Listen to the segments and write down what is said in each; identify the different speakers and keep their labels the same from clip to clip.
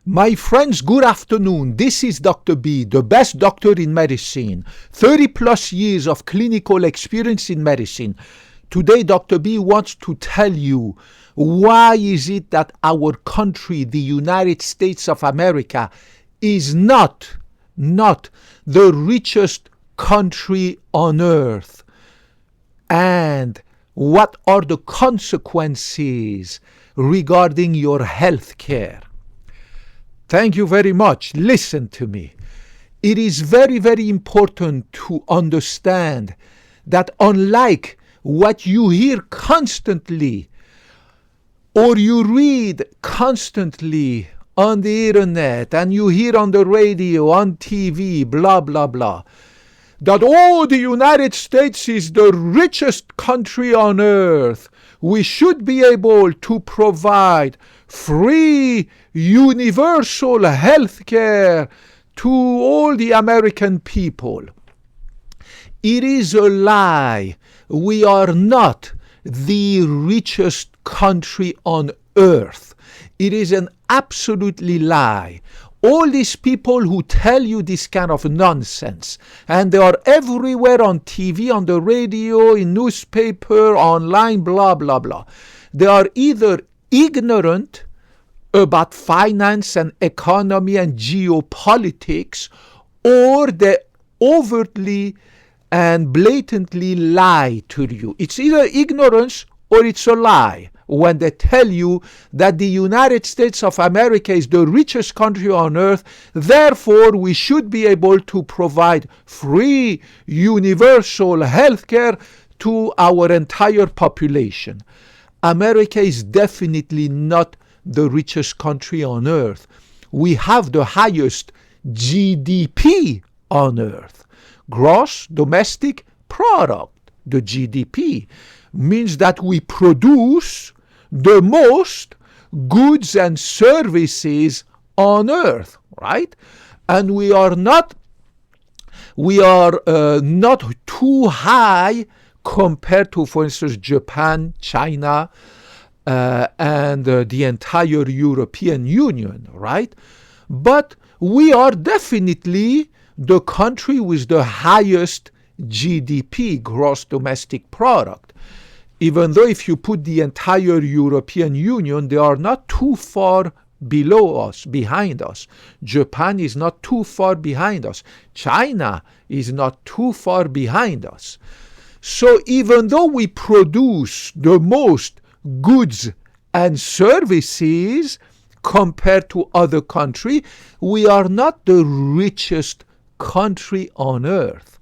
Speaker 1: My friends, good afternoon. This is Dr. B, the best doctor in medicine. 30 plus years of clinical experience in medicine. Today, Dr. B wants to tell you why is it that our country, the United States of America, is not the richest country on earth. And what are the consequences regarding your health care? Thank you very much. Listen to me. It is very, very important to understand that unlike what you hear constantly or you read constantly on the internet and you hear on the radio, on TV, blah, blah, blah, that, the United States is the richest country on earth. We should be able to provide free, universal health care to all the American people. It is a lie. We are not the richest country on earth. It is an absolutely lie. All these people who tell you this kind of nonsense, and they are everywhere on TV, on the radio, in newspaper, online, blah, blah, blah. They are either ignorant about finance and economy and geopolitics, or they overtly and blatantly lie to you. It's either ignorance or it's a lie when they tell you that the United States of America is the richest country on earth, therefore we should be able to provide free, universal health care to our entire population. America is definitely not the richest country on earth. We have the highest GDP on earth. Gross domestic product. The GDP means that we produce the most goods and services on earth, right? And we are not too high compared to, for instance, Japan, China, and the entire European Union, right? But we are definitely the country with the highest GDP, gross domestic product. Even though if you put the entire European Union, they are not too far below us, behind us. Japan is not too far behind us. China is not too far behind us. So even though we produce the most goods and services compared to other countries, we are not the richest country on earth.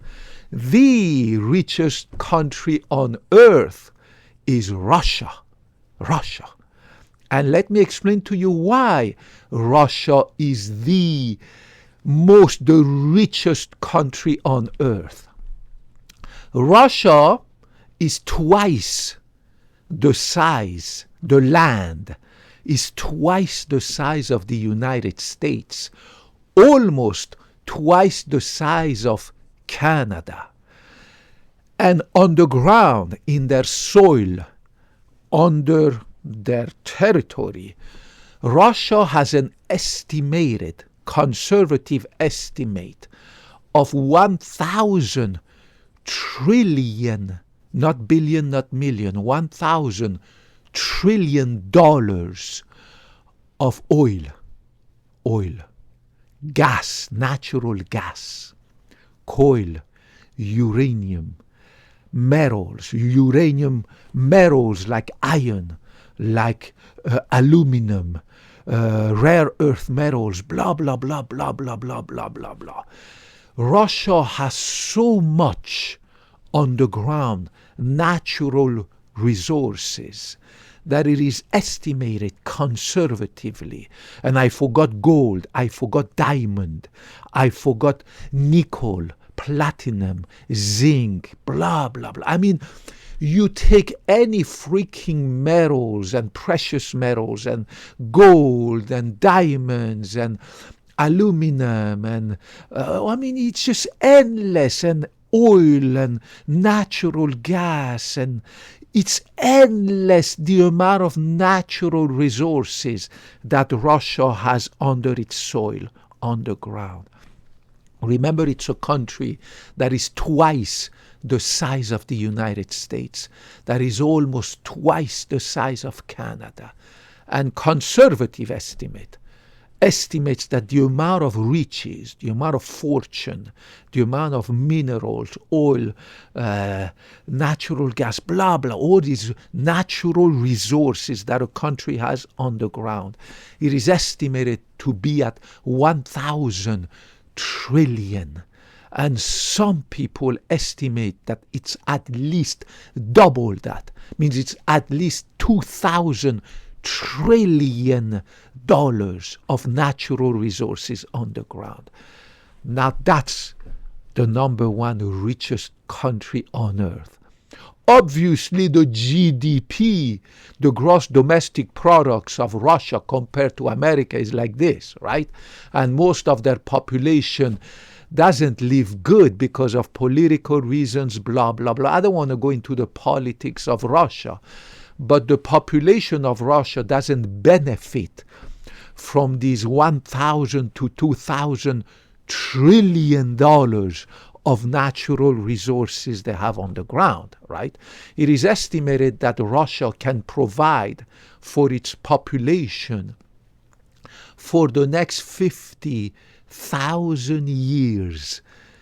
Speaker 1: The richest country on earth is Russia. And let me explain to you why Russia is the richest country on earth. Russia is twice the size, the land is twice the size of the United States, almost twice the size of Canada. And on the ground, in their soil, under their territory, Russia has an estimated, conservative estimate of 1,000 trillion, not billion, not million, 1,000 trillion dollars of oil, gas, natural gas, coal, uranium metals like iron, like aluminum, rare earth metals, blah, blah, blah, blah, blah, blah, blah, blah, blah. Russia has so much on the ground, natural resources, that it is estimated conservatively. And I forgot gold, I forgot diamond, I forgot nickel, platinum, zinc, blah, blah, blah. I mean, you take any freaking metals and precious metals and gold and diamonds and aluminum and, it's just endless, and oil and natural gas and It's endless, the amount of natural resources that Russia has under its soil, underground. Remember, it's a country that is twice the size of the United States, that is almost twice the size of Canada. And conservative estimates that the amount of riches, the amount of fortune, the amount of minerals, oil, natural gas, blah, blah, all these natural resources that a country has underground, it is estimated to be at 1,000 trillion. And some people estimate that it's at least double that. Means it's at least 2,000 trillion dollars of natural resources underground. Now that's the number one richest country on earth. Obviously, the GDP, the gross domestic products of Russia compared to America is like this, right? And most of their population doesn't live good because of political reasons, blah, blah, blah. I don't want to go into the politics of Russia, but the population of Russia doesn't benefit from these 1,000 to 2,000 trillion dollars of natural resources they have on the ground, right? It is estimated that Russia can provide for its population for the next 50,000 years.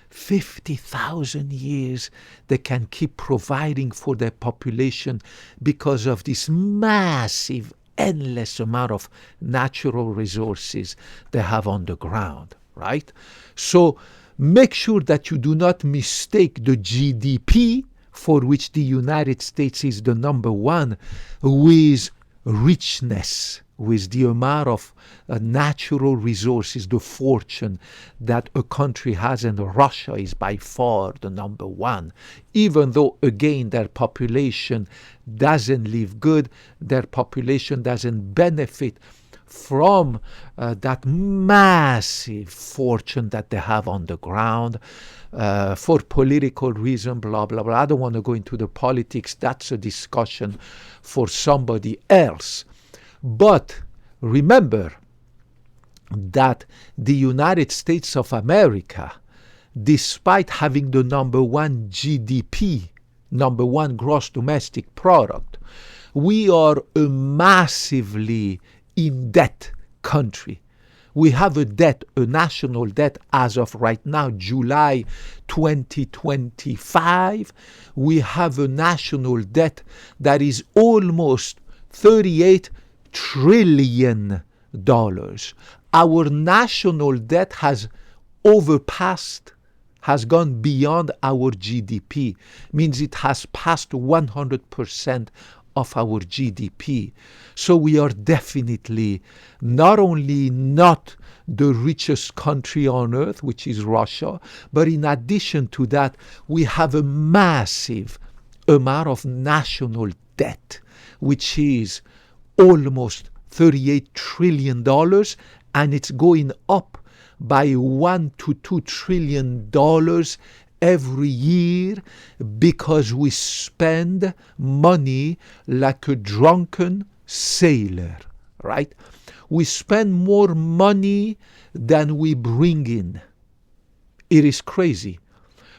Speaker 1: 50,000 years they can keep providing for their population because of this massive, endless amount of natural resources they have on the ground, right? So make sure that you do not mistake the GDP, for which the United States is the number one, with richness, with the amount of natural resources, the fortune that a country has, and Russia is by far the number one. Even though, again, their population doesn't live good, their population doesn't benefit from that massive fortune that they have on the ground for political reason, blah, blah, blah. I don't want to go into the politics. That's a discussion for somebody else. But remember that the United States of America, despite having the number one GDP, number one gross domestic product, we are a massively in debt country. We have a debt, a national debt as of right now, July 2025. We have a national debt that is almost $38 trillion. Our national debt has overpassed, has gone beyond our GDP, means it has passed 100% of our GDP. So we are definitely not only not the richest country on earth, which is Russia, but in addition to that, we have a massive amount of national debt, which is almost $38 trillion, and it's going up by $1 to $2 trillion every year because we spend money like a drunken sailor, right? We spend more money than we bring in. It is crazy.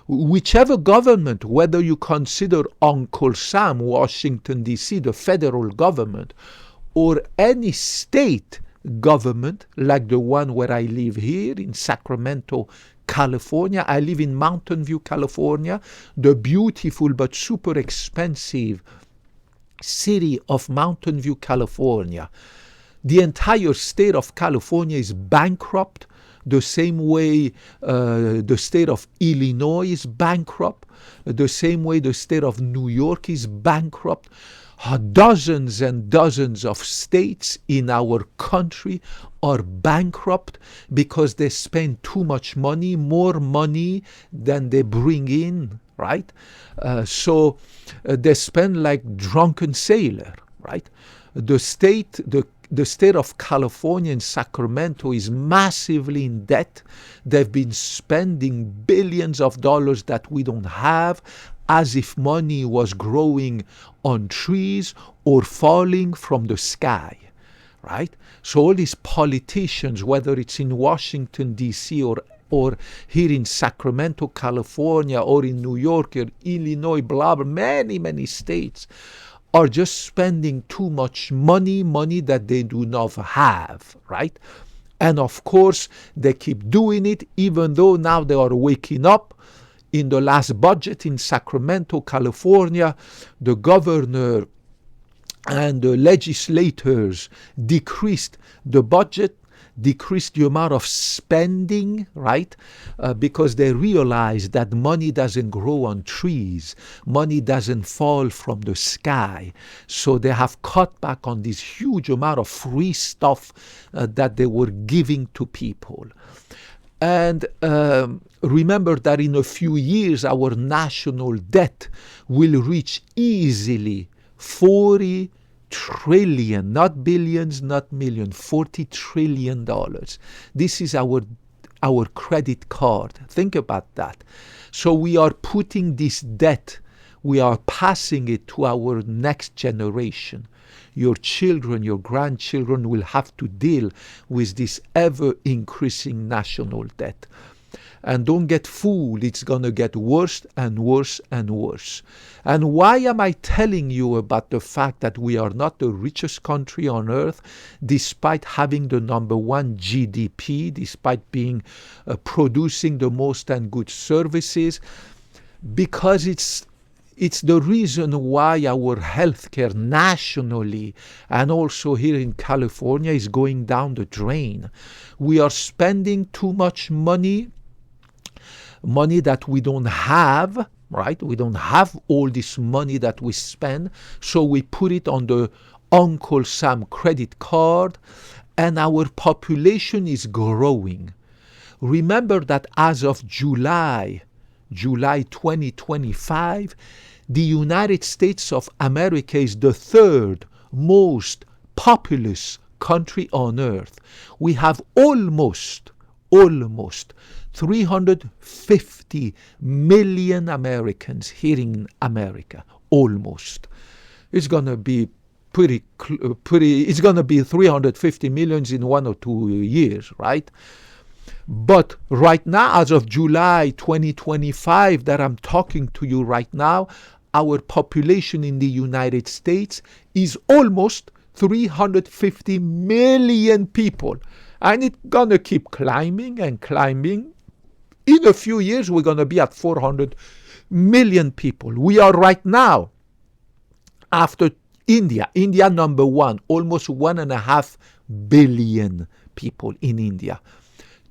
Speaker 1: Whichever government, whether you consider Uncle Sam, Washington, D.C., the federal government, or any state government, like the one where I live here in Sacramento, California. I live in Mountain View, California, the beautiful but super expensive city of Mountain View, California. The entire state of California is bankrupt, the same way the state of Illinois is bankrupt, the same way the state of New York is bankrupt. Dozens and dozens of states in our country are bankrupt because they spend too much money, more money than they bring in, right? So they spend like drunken sailor, right? The state of California and Sacramento is massively in debt. They've been spending billions of dollars that we don't have. as if money was growing on trees or falling from the sky, right? So all these politicians, whether it's in Washington, D.C. or here in Sacramento, California, or in New York or Illinois, blah, blah, many, many states, are just spending too much money that they do not have, right? And of course, they keep doing it, even though now they are waking up. In the last budget in Sacramento, California, the governor and the legislators decreased the budget, decreased the amount of spending, right? Because they realized that money doesn't grow on trees. Money doesn't fall from the sky. So they have cut back on this huge amount of free stuff that they were giving to people. And remember that in a few years, our national debt will reach easily 40 trillion, not billions, not millions, $40 trillion. This is our credit card. Think about that. So we are putting this debt, we are passing it to our next generation. Your children, your grandchildren will have to deal with this ever-increasing national debt. And don't get fooled, it's going to get worse and worse and worse. And why am I telling you about the fact that we are not the richest country on earth, despite having the #1 GDP, despite being producing the most and good services? Because it's the reason why our healthcare nationally and also here in California is going down the drain. We are spending too much money that we don't have, right? We don't have all this money that we spend, so we put it on the Uncle Sam credit card, and our population is growing. Remember that as of July 2025, the United States of America is the third most populous country on earth. We have almost 350 million Americans here in America. Almost. It's going to be pretty, it's going to be 350 millions in 1 or 2 years, right? But right now, as of July 2025, that I'm talking to you right now, our population in the United States is almost 350 million people. And it's going to keep climbing and climbing. In a few years, we're going to be at 400 million people. We are right now, after India #1, almost 1.5 billion people in India.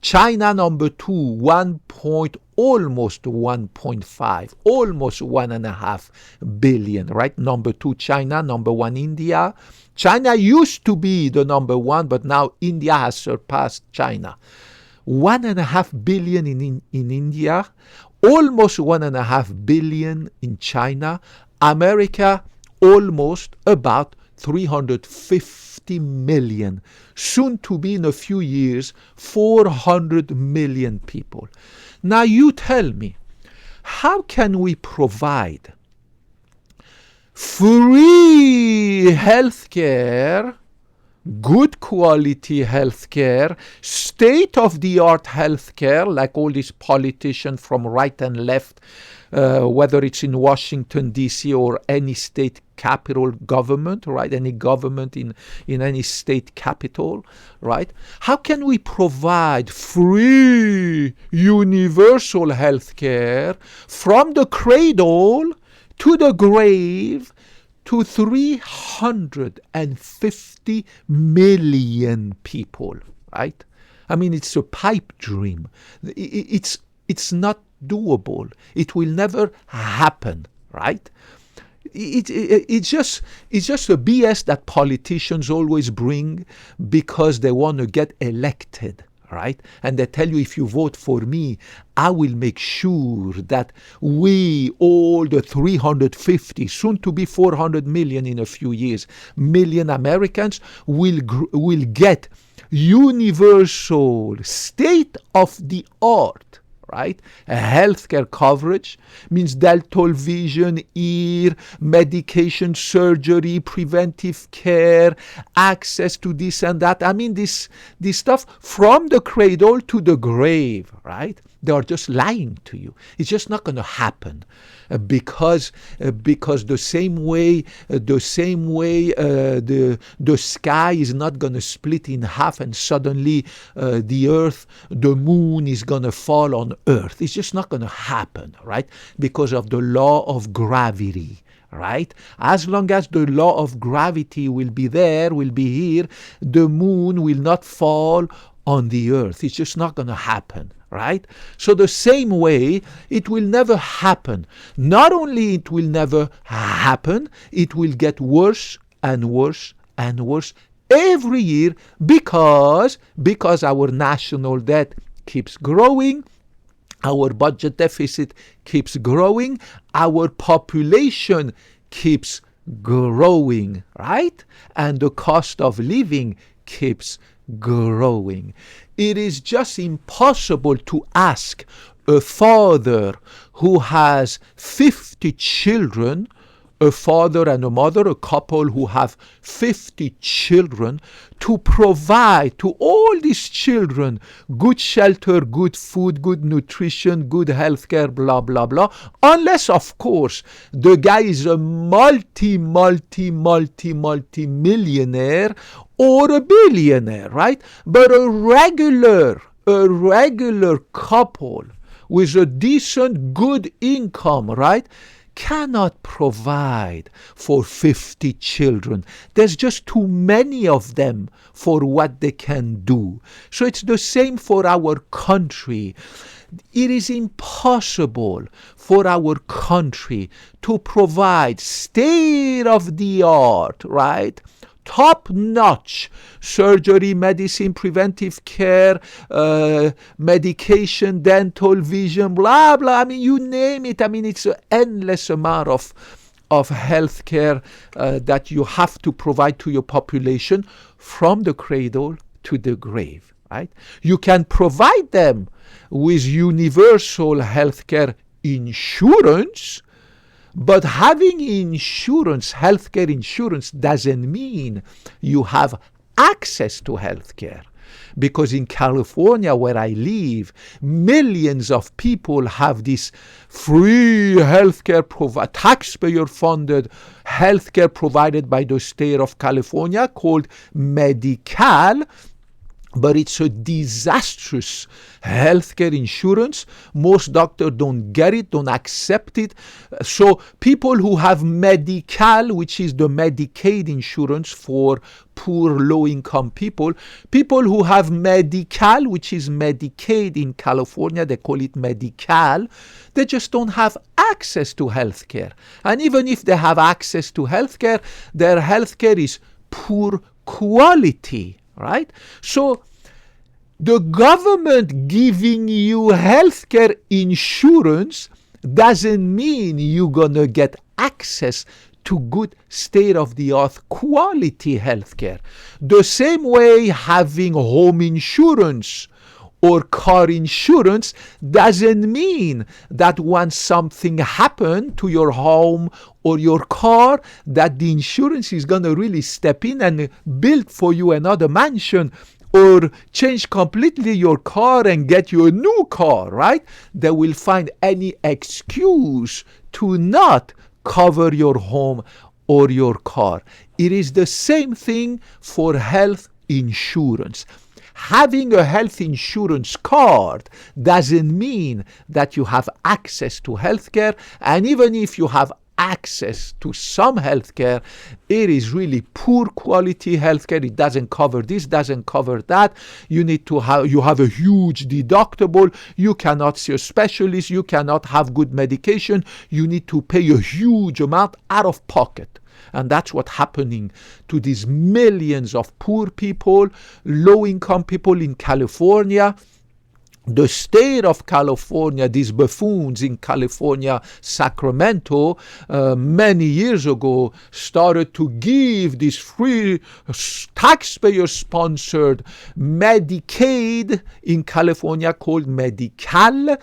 Speaker 1: China #2, almost 1.5, almost 1.5 billion, right? #2 China, #1 India. China used to be the #1, but now India has surpassed China. 1.5 billion in India, almost 1.5 billion in China. America, almost about 350 million. Soon to be in a few years, 400 million people. Now you tell me, how can we provide free healthcare, good quality healthcare, state-of-the-art healthcare, like all these politicians from right and left, whether it's in Washington, D.C. or any state capital government, right? Any government in any state capital, right? How can we provide free universal healthcare from the cradle to the grave to 350 million people, right? I mean, it's a pipe dream. It's not doable. It will never happen, right? It's just a BS that politicians always bring because they want to get elected, right? And they tell you, if you vote for me, I will make sure that we, all the 350, soon to be 400 million in a few years, million Americans will get universal, state-of-the-art, right? A healthcare coverage means dental, vision, ear, medication, surgery, preventive care, access to this and that. I mean, this stuff from the cradle to the grave, right? They are just lying to you. It's just not going to happen because the same way the sky is not going to split in half and suddenly the moon is going to fall on earth. It's just not going to happen, right? Because of the law of gravity. Right? As long as the law of gravity will be there, will be here, the moon will not fall on the earth. It's just not going to happen. Right? So the same way, it will never happen. Not only it will never happen, it will get worse and worse and worse every year because our national debt keeps growing, our budget deficit keeps growing, our population keeps growing, right? And the cost of living keeps growing. It is just impossible to ask a father who has 50 children, a father and a mother, a couple who have 50 children, to provide to all these children good shelter, good food, good nutrition, good healthcare, blah, blah, blah. Unless, of course, the guy is a multi-millionaire or a billionaire, right? But a regular couple with a decent, good income, right, cannot provide for 50 children. There's just too many of them for what they can do. So it's the same for our country. It is impossible for our country to provide state-of-the-art, right, top-notch surgery, medicine, preventive care, medication, dental, vision, blah, blah. I mean, you name it. I mean, it's an endless amount of healthcare that you have to provide to your population from the cradle to the grave, right? You can provide them with universal healthcare insurance, but having insurance, healthcare insurance, doesn't mean you have access to healthcare. Because in California, where I live, millions of people have this free healthcare, taxpayer-funded healthcare provided by the state of California called Medi-Cal. But it's a disastrous healthcare insurance. Most doctors don't get it, don't accept it. So people who have Medi-Cal, which is the Medicaid insurance for poor, low-income people who have Medi-Cal, which is Medicaid in California, they call it Medi-Cal, they just don't have access to healthcare. And even if they have access to healthcare, their healthcare is poor quality. Right? So the government giving you healthcare insurance doesn't mean you're going to get access to good state-of-the-art quality healthcare. The same way having home insurance or car insurance doesn't mean that when something happened to your home or your car, that the insurance is going to really step in and build for you another mansion or change completely your car and get you a new car, right? They will find any excuse to not cover your home or your car. It is the same thing for health insurance. Having a health insurance card doesn't mean that you have access to healthcare, and even if you have access to some healthcare, it is really poor quality healthcare. It doesn't cover this, doesn't cover that. You have a huge deductible. You cannot see a specialist. You cannot have good medication. You need to pay a huge amount out of pocket. And that's what's happening to these millions of poor people, low-income people in California, the state of California, these buffoons in California, Sacramento, many years ago, started to give this free taxpayer-sponsored Medicaid in California called Medi-Cal,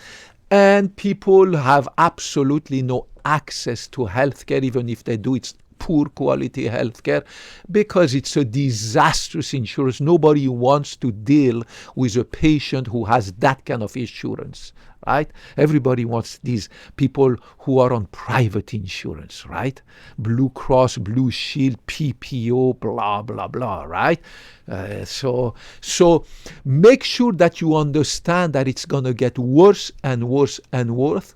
Speaker 1: and people have absolutely no access to healthcare, even if they do it's poor quality healthcare, because it's a disastrous insurance. Nobody wants to deal with a patient who has that kind of insurance, right? Everybody wants these people who are on private insurance, right? Blue Cross, Blue Shield, PPO, blah, blah, blah, right? So make sure that you understand that it's going to get worse and worse and worse.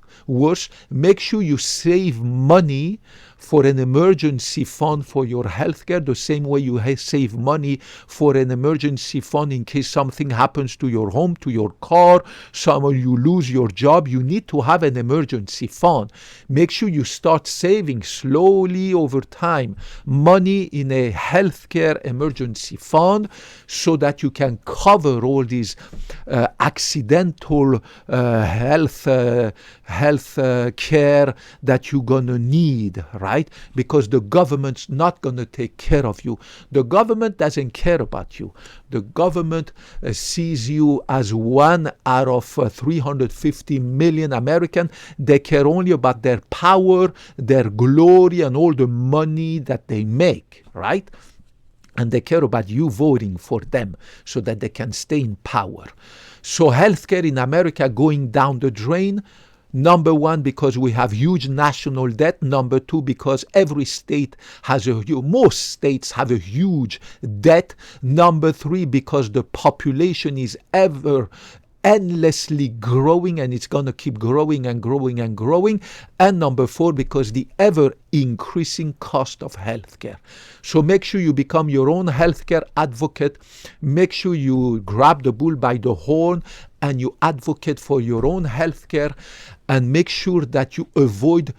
Speaker 1: Make sure you save money for an emergency fund for your healthcare, the same way you save money for an emergency fund in case something happens to your home, to your car, you lose your job. You need to have an emergency fund. Make sure you start saving slowly over time money in a healthcare emergency fund so that you can cover all these accidental health care that you're going to need, right? Because the government's not going to take care of you. The government doesn't care about you. The government sees you as one out of 350 million Americans. They care only about their power, their glory, and all the money that they make, right? And they care about you voting for them so that they can stay in power. So healthcare in America going down the drain. Number one, because we have huge national debt. Number two, because every state most states have a huge debt. Number three, because the population is ever endlessly growing, and it's going to keep growing and growing and growing. And number four, because the ever increasing cost of healthcare. So make sure you become your own healthcare advocate. Make sure you grab the bull by the horn and you advocate for your own healthcare, and make sure that you avoid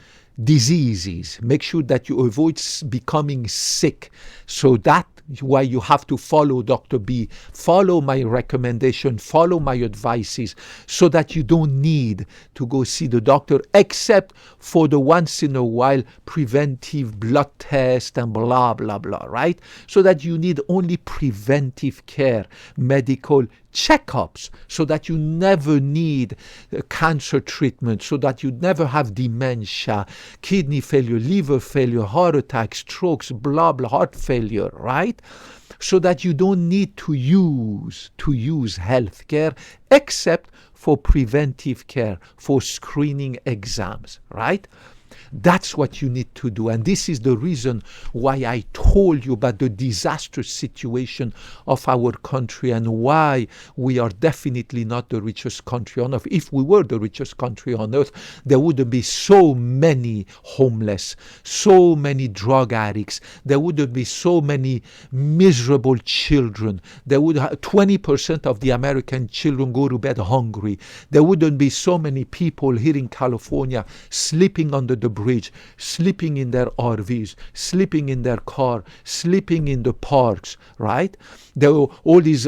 Speaker 1: diseases. Make sure that you avoid becoming sick. So that's why you have to follow Dr. B, follow my recommendation, follow my advices, so that you don't need to go see the doctor, except for the once in a while preventive blood test and blah, blah, blah, right? So that you need only preventive care, medical checkups, so that you never need cancer treatment, so that you never have dementia, kidney failure, liver failure, heart attacks, strokes, blah, blah, heart failure, right? So that you don't need to use healthcare except for preventive care, for screening exams, right? That's what you need to do. And this is the reason why I told you about the disastrous situation of our country and why we are definitely not the richest country on earth. If we were the richest country on earth, there wouldn't be so many homeless, so many drug addicts. There wouldn't be so many miserable children. There would 20% of the American children go to bed hungry. There wouldn't be so many people here in California sleeping under the bridge, sleeping in their RVs, sleeping in their car, sleeping in the parks, right? There were all these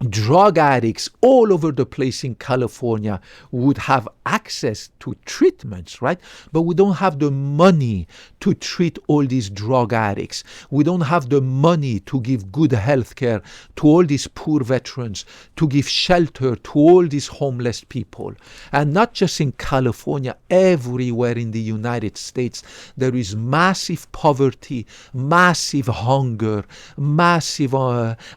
Speaker 1: drug addicts all over the place in California would have access to treatments, right? But we don't have the money to treat all these drug addicts. We don't have the money to give good health care to all these poor veterans, to give shelter to all these homeless people. And not just in California, everywhere in the United States, there is massive poverty, massive hunger, massive,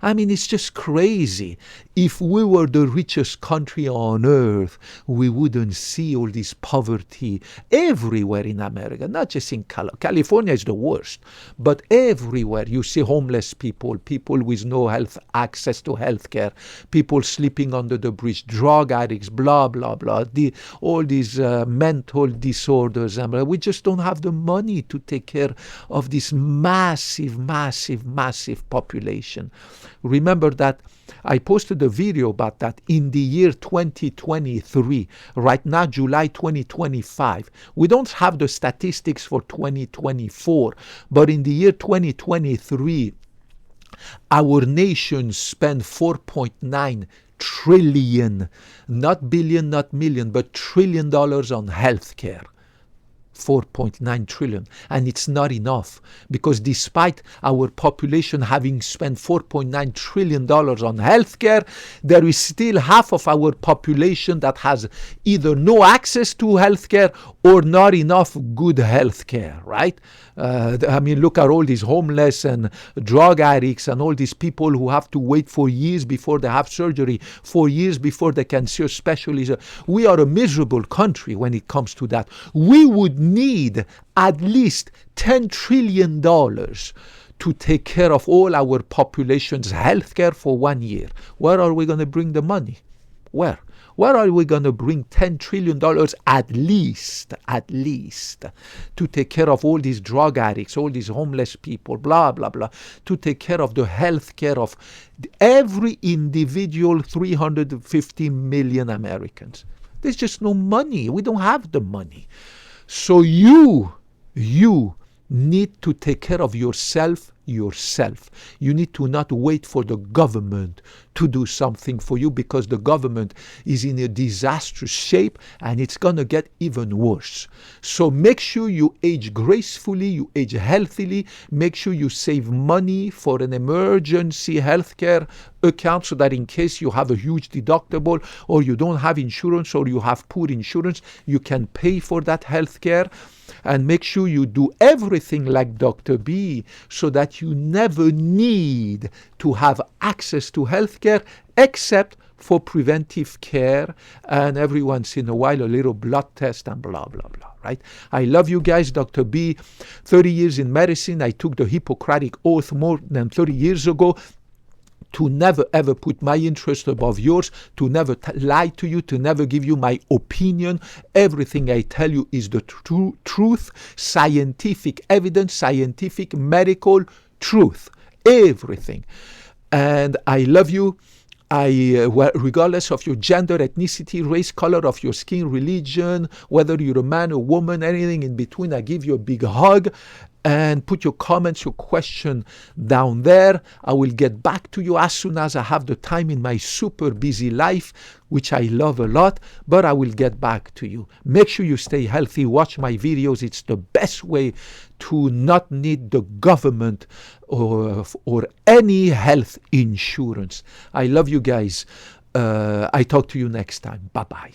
Speaker 1: it's just crazy. If we were the richest country on earth, we wouldn't see all this poverty everywhere in America, not just in California is the worst, but everywhere you see homeless people, people with no health access to health care, people sleeping under the bridge, drug addicts, blah, blah, blah, all these mental disorders. We just don't have the money to take care of this massive, massive, massive population. Remember that I posted a video about that in the year 2023. Right now, July 2025. We don't have the statistics for 2024, but in the year 2023, our nation spent $4.9 trillion, not billion, not million, but $1 trillion on healthcare. 4.9 trillion, and it's not enough, because despite our population having spent $4.9 trillion on healthcare, there is still half of our population that has either no access to healthcare or not enough good healthcare, right? I mean, look at all these homeless and drug addicts and all these people who have to wait for years before they have surgery, 4 years before they can see a specialist. We are a miserable country when it comes to that. We would need at least $10 trillion to take care of all our population's health care for 1 year. Where are we going to bring the money? Where? Where are we going to bring $10 trillion at least, to take care of all these drug addicts, all these homeless people, blah, blah, blah, to take care of the health care of every individual 350 million Americans? There's just no money. We don't have the money. So you need to take care of yourself. You need to not wait for the government to do something for you, because the government is in a disastrous shape and it's going to get even worse. So make sure you age gracefully, you age healthily, make sure you save money for an emergency healthcare account, so that in case you have a huge deductible or you don't have insurance or you have poor insurance, you can pay for that healthcare. And make sure you do everything like Dr. B, so that you never need to have access to healthcare except for preventive care and every once in a while a little blood test and blah, blah, blah, right? I love you guys. Dr. B, 30 years in medicine. I took the Hippocratic Oath more than 30 years ago to never ever put my interest above yours, to never lie to you, to never give you my opinion. Everything I tell you is the truth, scientific evidence, scientific medical truth, everything. And I love you. Regardless of your gender, ethnicity, race, color of your skin, religion, whether you're a man or woman, anything in between, I give you a big hug. And put your comments, your question down there. I will get back to you as soon as I have the time in my super busy life, which I love a lot, but I will get back to you. Make sure you stay healthy. Watch my videos. It's the best way to not need the government or any health insurance. I love you guys. I talk to you next time. Bye-bye.